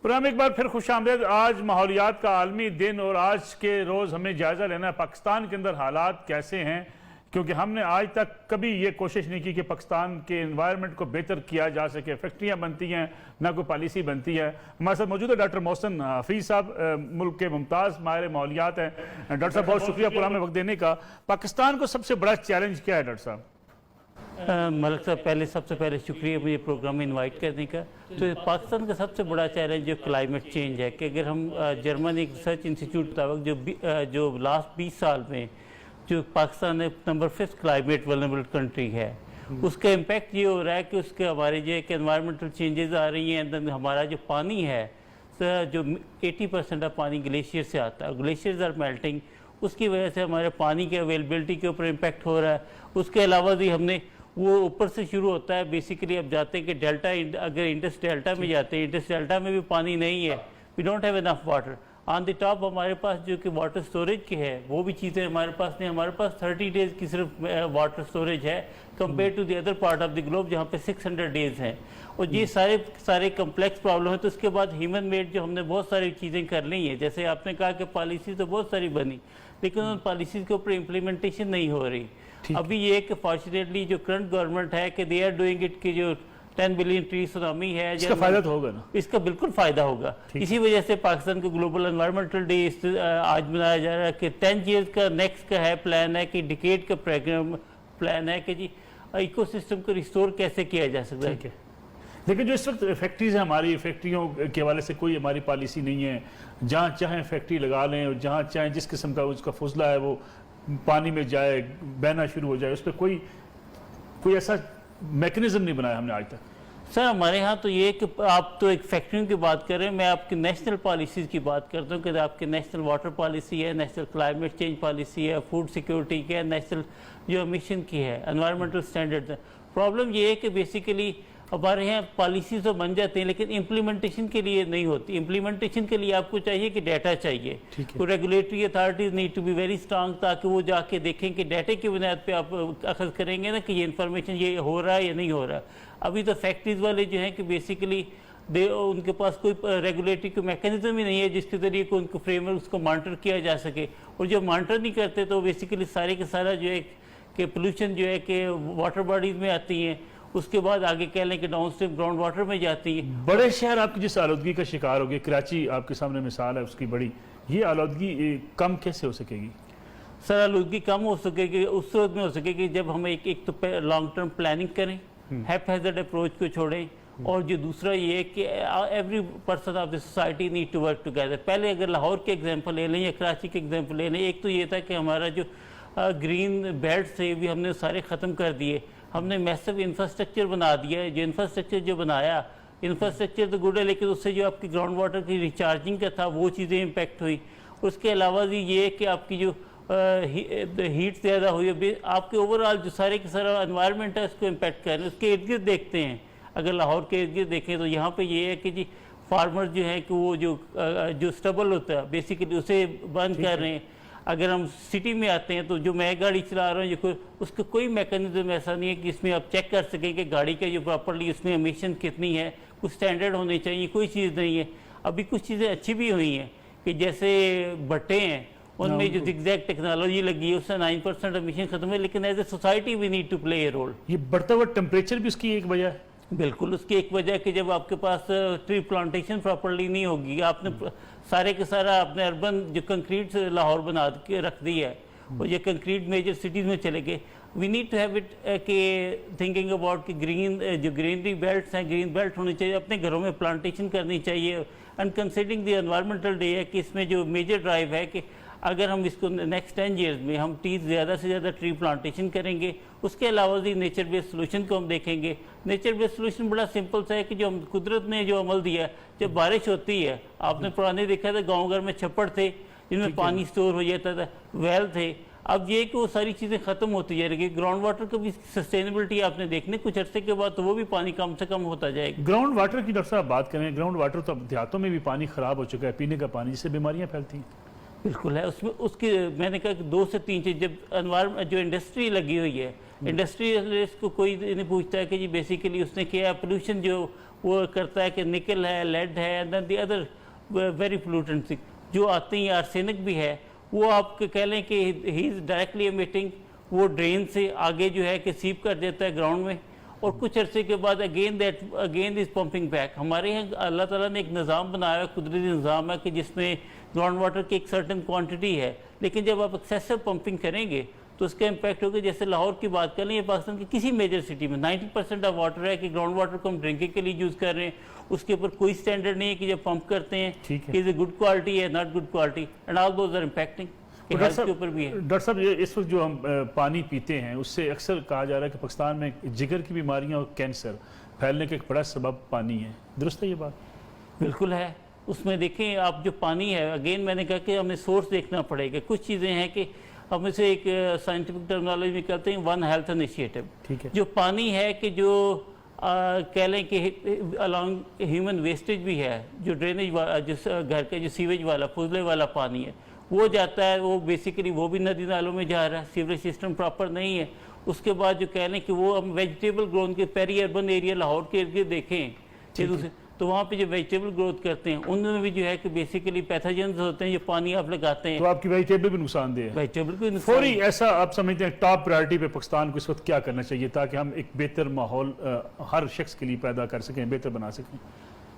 Programme एक बार फिर खुश आमदेद। आज माहौलियात का आलमी दिन और आज के रोज़ हमें जायज़ा लेना है पाकिस्तान के अंदर हालात कैसे हैं, क्योंकि हमने आज तक कभी ये कोशिश नहीं की कि पाकिस्तान के एनवायरनमेंट को बेहतर किया जा सके। फैक्ट्रियाँ बनती हैं, ना कोई पॉलिसी बनती है। हमारे साथ मौजूद है डॉक्टर मोहसिन हफीज़ साहब, मुल्क के मुमताज़ माहिर माहौलियात हैं। डॉक्टर साहब बहुत शुक्रिया प्रोग्राम में वक्त देने का। पाकिस्तान को सबसे बड़ा चैलेंज क्या है डॉक्टर साहब? मलिक साहब, सबसे पहले शुक्रिया मुझे प्रोग्राम में इनवाइट करने का। तो पाकिस्तान का सबसे बड़ा चैलेंज जो क्लाइमेट चेंज है कि अगर हम जर्मन एक रिसर्च इंस्टीट्यूट मुताबिक जो लास्ट 20 साल में जो पाकिस्तान है नंबर 5 क्लाइमेट वल्नरेबल कंट्री है, उसका इम्पैक्ट ये हो रहा है कि उसके हमारे जो एक एनवायरमेंटल चेंजेस आ रही हैं। हमारा जो पानी है जो 80% ऑफ पानी ग्लेशियर से आता है, ग्लेशियर्स आर मेल्टिंग, उसकी वजह से हमारे पानी के अवेलेबिलिटी के ऊपर इम्पैक्ट हो रहा है। उसके अलावा भी हमने वो ऊपर से शुरू होता है, बेसिकली अब जाते हैं कि डेल्टा, अगर इंडस डेल्टा में जाते हैं, इंडस डेल्टा में भी पानी नहीं है, we don't have enough water on the top. हमारे पास जो कि वाटर स्टोरेज की है वो भी चीज़ें हमारे पास नहीं। हमारे पास 30 डेज़ की सिर्फ वाटर स्टोरेज है compare to the other part of the globe जहाँ पे 600 डेज़ हैं। और ये सारे कम्प्लेक्स प्रॉब्लम है। तो उसके बाद ह्यूमन मेड जो हमने बहुत सारी चीज़ें कर ली हैं, जैसे आपने कहा कि पॉलिसी तो बहुत सारी बनी, लेकिन उन पॉलिसीज़ के ऊपर इम्प्लीमेंटेशन नहीं हो रही। अभी ये कि फॉर्चुनेटली जो करंट गवर्नमेंट है कि दे आर डूइंग इट की जो 10 बिलियन ट्री सुनामी है, इसका फायदा तो होगा ना? इसका बिल्कुल फ़ायदा होगा। इसी वजह से पाकिस्तान को ग्लोबल एनवायरमेंटल डे आज मनाया जा रहा है कि 10 ईयर्स का नेक्स्ट का है प्लान है कि डिकेड का प्रोग्राम प्लान है कि जी इकोसिस्टम को रिस्टोर कैसे किया जा सकता है। लेकिन जो इस वक्त फैक्ट्रीज हैं, हमारी फैक्ट्रियों के हवाले से कोई हमारी पॉलिसी नहीं है। जहाँ चाहें फैक्ट्री लगा लें और जहाँ चाहें जिस किस्म का उसका फुजला है वो पानी में जाए, बहना शुरू हो जाए, उस पर कोई ऐसा मैकेनिज्म नहीं बनाया हमने आज तक। सर हमारे यहाँ तो ये कि आप तो एक फैक्ट्रियों की बात कर रहे हैं, मैं आपकी नेशनल पॉलिसीज़ की बात करता हूँ कि आपकी नेशनल वाटर पॉलिसी है, नेशनल क्लाइमेट चेंज पॉलिसी है, फूड सिक्योरिटी की है, नेशनल जो मिशन की है, एनवायरमेंटल स्टैंडर्ड्स है। प्रॉब्लम ये है कि बेसिकली हमारे यहाँ पॉलिसी तो बन जाती हैं लेकिन इम्प्लीमेंटेशन के लिए नहीं होती। इम्प्लीमेंटेशन के लिए आपको चाहिए कि डाटा चाहिए, तो regulatory authorities need to be very strong, ताकि वो जाके देखें कि डाटा की बुनियाद पे आप अखज़ करेंगे ना कि ये इन्फॉर्मेशन ये हो रहा है या नहीं हो रहा। अभी तो फैक्ट्रीज वाले जो हैं कि बेसिकली उनके पास कोई रेगुलेटरी कोई मैकेनिज्म ही नहीं है जिसके ज़रिए को उनको फ्रेमवर्क उसको मॉनिटर किया जा सके। और जब मॉनिटर नहीं करते तो बेसिकली सारे के सारा जो है कि पोल्यूशन जो है कि वाटर बॉडीज़ में आती हैं, उसके बाद आगे कह लें कि डाउन स्ट्रीम ग्राउंड वाटर में जाती है। बड़े शहर आपकी जिस आलूदगी का शिकार हो गए, कराची आपके सामने मिसाल है उसकी बड़ी, ये आलूदगी कम कैसे हो सकेगी? सर आलूदगी कम हो सकेगी उस सूरत में हो सकेगी जब हम एक तो लॉन्ग टर्म प्लानिंग करें, हैज़र्ड अप्रोच को छोड़ें, और जो दूसरा ये है कि every person of the society need to work together. पहले अगर लाहौर के एग्जांपल ले लें या कराची के एग्जांपल ले लें, एक तो ये था कि हमारा जो ग्रीन बेल्ट थे भी हमने सारे ख़त्म कर दिए, हमने मैसिव इंफ्रास्ट्रक्चर बना दिया है। जो इंफ्रास्ट्रक्चर जो बनाया, इंफ्रास्ट्रक्चर तो गुड है लेकिन उससे जो आपकी ग्राउंड वाटर की रिचार्जिंग का था वो चीज़ें इम्पेक्ट हुई। उसके अलावा भी ये है कि आपकी जो हीट ज़्यादा हुई है, आपके ओवरऑल जो सारे के सारा एनवायरनमेंट है उसको इम्पेक्ट कर रहे हैं। उसके इर्द गिर्द देखते हैं, अगर लाहौर के इर्द गिर्द देखें तो यहाँ पे ये है कि जी फार्मर जो है कि वो जो स्टबल होता है बेसिकली उसे बंद कर रहे हैं। अगर हम सिटी में आते हैं तो जो मैं गाड़ी चला रहा हूँ उसका कोई मैकेनिज्म ऐसा नहीं है कि इसमें आप चेक कर सकें कि गाड़ी का जो प्रॉपरली उसमें एमिशन कितनी है, कुछ स्टैंडर्ड होने चाहिए, कोई चीज़ नहीं है। अभी कुछ चीज़ें अच्छी भी हुई हैं कि जैसे भट्टे हैं उनमें जो जिगजैग टेक्नोलॉजी लगी है उससे 9% एमिशन खत्म है, लेकिन as a society we need to play a role. ये बढ़ता हुआ टेम्परेचर भी उसकी एक वजह है? बिल्कुल, उसकी एक वजह कि जब आपके पास ट्री प्लांटेशन प्रॉपरली नहीं होगी, आपने सारे के सारा आपने अर्बन जो कंक्रीट लाहौर बना के रख दी है और ये कंक्रीट मेजर सिटीज़ में चले गए। We need to have it के थिंकिंग अबाउट कि ग्रीन जो ग्रीनरी बेल्ट्स हैं, ग्रीन बेल्ट होनी चाहिए, अपने घरों में प्लांटेशन करनी चाहिए। And considering the environmental day है कि इसमें जो मेजर ड्राइव है कि अगर हम इसको नेक्स्ट 10 ईयर्स में हम ज़्यादा से ज़्यादा ट्री प्लांटेशन करेंगे। उसके अलावा भी नेचर बेस्ड सोल्यूशन को हम देखेंगे। नेचर बेस्ड सोल्यूशन बड़ा सिंपल सा है कि जो हम कुदरत ने जो अमल दिया है, जब बारिश होती है, आपने पुराने देखा था गाँव घर में छप्पड़ थे जिनमें पानी स्टोर हो जाता था, वेल थे। अब ये कि वो सारी चीज़ें ख़त्म होती जा रही है। ग्राउंड वाटर का भी सस्टेनेबिलिटी आपने देखने कुछ अर्से के बाद तो वो भी पानी कम से कम होता जाएगा। ग्राउंड वाटर की डॉक्टर साहब बात करें, ग्राउंड वाटर तो देहातों में भी पानी ख़राब हो चुका है, पीने का पानी, जिससे बीमारियाँ फैलती हैं। बिल्कुल है उसमें। उसकी मैंने कहा कि 2 से 3 चीज़, जब एनवायरमेंट जो इंडस्ट्री लगी हुई है, इंडस्ट्रियलिस्ट को कोई नहीं पूछता है कि जी बेसिकली उसने किया पोल्यूशन जो वो करता है कि निकल है, लेड है, and then the other very pollutants जो आती हैं, आर्सेनिक भी है, वो आप कह लें कि ही इज़ डायरेक्टली एमिटिंग, वो ड्रेन से आगे जो है कि सीप कर देता है ग्राउंड में, और कुछ अरसे के बाद अगेन इज़ पंपिंग बैक। हमारे यहाँ अल्लाह ताला ने एक निज़ाम बनाया है, कुदरती निज़ाम है कि जिसमें ग्राउंड वाटर की एक सर्टन क्वांटिटी है, लेकिन जब आप एक्सेसिव पंपिंग करेंगे तो उसका इम्पैक्ट होगा। जैसे लाहौर की बात कर लें, ये पाकिस्तान की किसी मेजर सिटी में 90% ऑफ वाटर है कि ग्राउंड वाटर को हम ड्रिंकिंग के लिए यूज़ कर रहे हैं, उसके ऊपर कोई स्टैंडर्ड नहीं है कि जब पंप करते हैं कि इज़ गुड क्वालिटी है, not good quality, and all those are impacting के ऊपर भी है। डॉक्टर साहब, ये इस वक्त जो हम पानी पीते हैं उससे अक्सर कहा जा रहा है कि पाकिस्तान में जिगर की बीमारियां और कैंसर फैलने का एक बड़ा सबब पानी है, दुरुस्त है ये बात? बिल्कुल है। उसमें देखें आप, जो पानी है, अगेन मैंने कहा कि हमें सोर्स देखना पड़ेगा। कुछ चीज़ें हैं कि हम इसे एक साइंटिफिक टर्मिनोलॉजी में कहते हैं वन हेल्थ इनिशिएटिव। ठीक है। जो पानी है कि जो कह लें कि अलॉन्ग ह्यूमन वेस्टेज भी है, जो ड्रेनेज जिस घर के जो सीवेज वाला फुजले वाला पानी है वो जाता है, वो बेसिकली वो भी नदी नालों में जा रहा है, सीवरेज सिस्टम प्रॉपर नहीं है। उसके बाद जो कह लें कि वो हम वेजिटेबल ग्रोथ के पेरी अर्बन एरिया लाहौर के इर्द देखें तो वहाँ पे जो वेजिटेबल ग्रोथ करते हैं उनमें भी जो है कि बेसिकली पैथोजेंस होते हैं जो पानी आप लगाते हैं, तो आपकी वेजिटेबल भी नुकसानदेह है। वेजिटेबल को फौरी ऐसा आप समझते हैं टॉप प्रायोरिटी पे पाकिस्तान को इस वक्त क्या करना चाहिए ताकि हम एक बेहतर माहौल हर शख्स के लिए पैदा कर सकें, बेहतर बना सकें?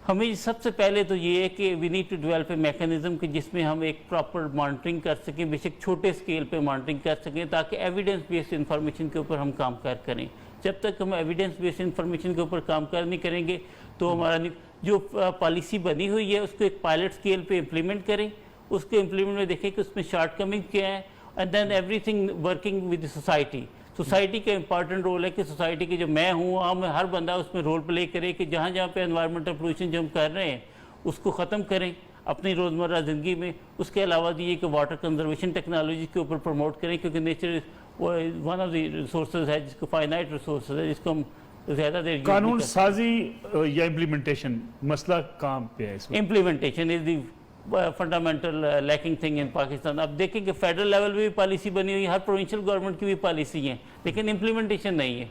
हमें सबसे पहले तो ये है कि we need to develop a mechanism कि जिसमें हम एक प्रॉपर मॉनिटरिंग कर सकें, बेशक छोटे स्केल पे मॉनिटरिंग कर सकें, ताकि एविडेंस बेस्ड इंफॉर्मेशन के ऊपर हम काम करें। जब तक हम एविडेंस बेस्ड इंफॉर्मेशन के ऊपर काम नहीं करेंगे तो हमारा जो पॉलिसी बनी हुई है उसको एक पायलट स्केल पे इम्प्लीमेंट करें, उसको इम्प्लीमेंट में देखें कि उसमें शॉर्टकमिंग क्या है, and then everything working with society. Society का इंपॉर्टेंट रोल है कि सोसाइटी के जो मैं हूँ, हम हर बंदा उसमें रोल प्ले करे कि जहाँ जहाँ पे एनवायरमेंटल पोल्यूशन जो हम कर रहे हैं उसको ख़त्म करें अपनी रोज़मर्रा ज़िंदगी में। उसके अलावा ये कि वाटर कंजर्वेशन टेक्नोलॉजी के ऊपर प्रमोट करें, क्योंकि nature one of the resources है जिसको फाइनाइट रिसोर्सेज है, जिसको हम ज़्यादा देर कानून साजी या इम्प्लीमेंटेशन मसला काम पे है? Implementation is the fundamental lacking thing in Pakistan. अब देखें कि फेडरल लेवल पे भी पॉलिसी बनी हुई है, हर प्रोविंशियल गवर्नमेंट की भी पॉलिसी है, लेकिन इम्प्लीमेंटेशन नहीं है।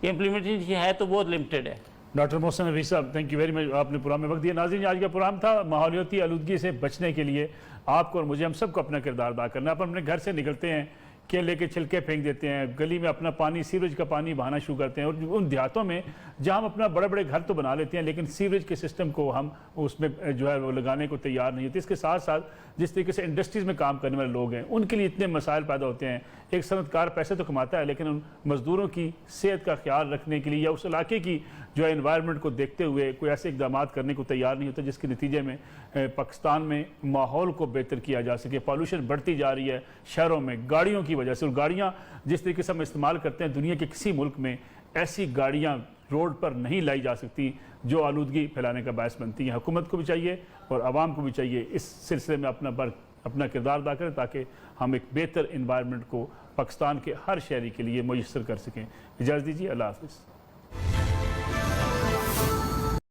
इम्प्लीमेंटेशन है तो बहुत लिमिटेड है। डॉक्टर मोहसिन हफीज साहब, थैंक यू वेरी मच, आपने प्रोग्राम में वक्त दिया। नाज़रीन, आज का प्रोग्राम था माहौलियाती आलूदगी से बचने के लिए आपको और मुझे, हम सबको अपना किरदार अदा करना है। अपन अपने घर से निकलते हैं, केले के छिलके फेंक देते हैं, गली में अपना पानी सीवरेज का पानी बहाना शुरू करते हैं, और उन देहातों में जहां हम अपना बड़े बड़े घर तो बना लेते हैं लेकिन सीवरेज के सिस्टम को हम उसमें जो है वो लगाने को तैयार नहीं होते। इसके साथ साथ जिस तरीके से इंडस्ट्रीज़ में काम करने वाले लोग हैं उनके लिए इतने मसाइल पैदा होते हैं। एक सनतकार पैसे तो कमाता है लेकिन उन मज़दूरों की सेहत का ख्याल रखने के लिए या उस इलाके की जो है इन्वायरमेंट को देखते हुए कोई ऐसे इकदाम करने को तैयार नहीं होता जिसके नतीजे में पाकिस्तान में माहौल को बेहतर किया जा सके। पॉल्यूशन बढ़ती जा रही है शहरों में गाड़ियों की वजह से, और गाड़ियाँ जिस तरीके से हम इस्तेमाल करते हैं दुनिया के किसी मुल्क में ऐसी गाड़ियाँ रोड पर नहीं लाई जा सकती जो आलूदगी फैलाने का बायस बनती हैं। हुकूमत को भी चाहिए और आवाम को भी चाहिए इस सिलसिले में अपना किरदार अदा करें ताकि हम एक बेहतर इन्वायरमेंट को पाकिस्तान के हर शहरी के लिए मुयस्सर कर सकें। इजाज़त दीजिए, अल्लाह हाफ़िज़।